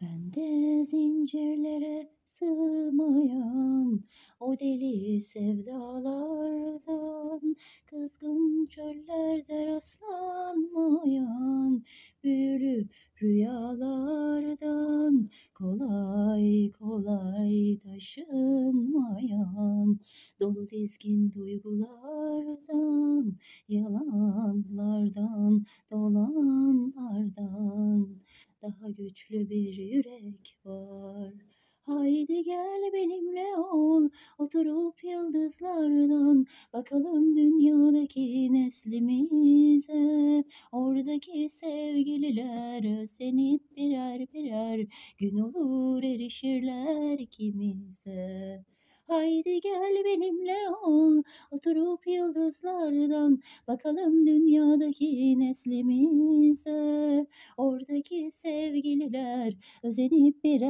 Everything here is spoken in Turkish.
Bende zincirlere sığmayan o deli sevdalardan, kızgın çöllerde rastlanmayan büyülü rüyalardan, kolay kolay taşınmayan dolu dizgin duygulardan, yalanlardan, dolanlardan daha güçlü bir yürek var. Haydi gel benimle ol, oturup yıldızlardan bakalım dünyadaki neslimize. Oradaki sevgililer özenip birer birer gün olur erişirler ikimize. Haydi gel benimle ol, oturup yıldızlardan bakalım dünyadaki neslimize. Oradaki sevgililer özenip birer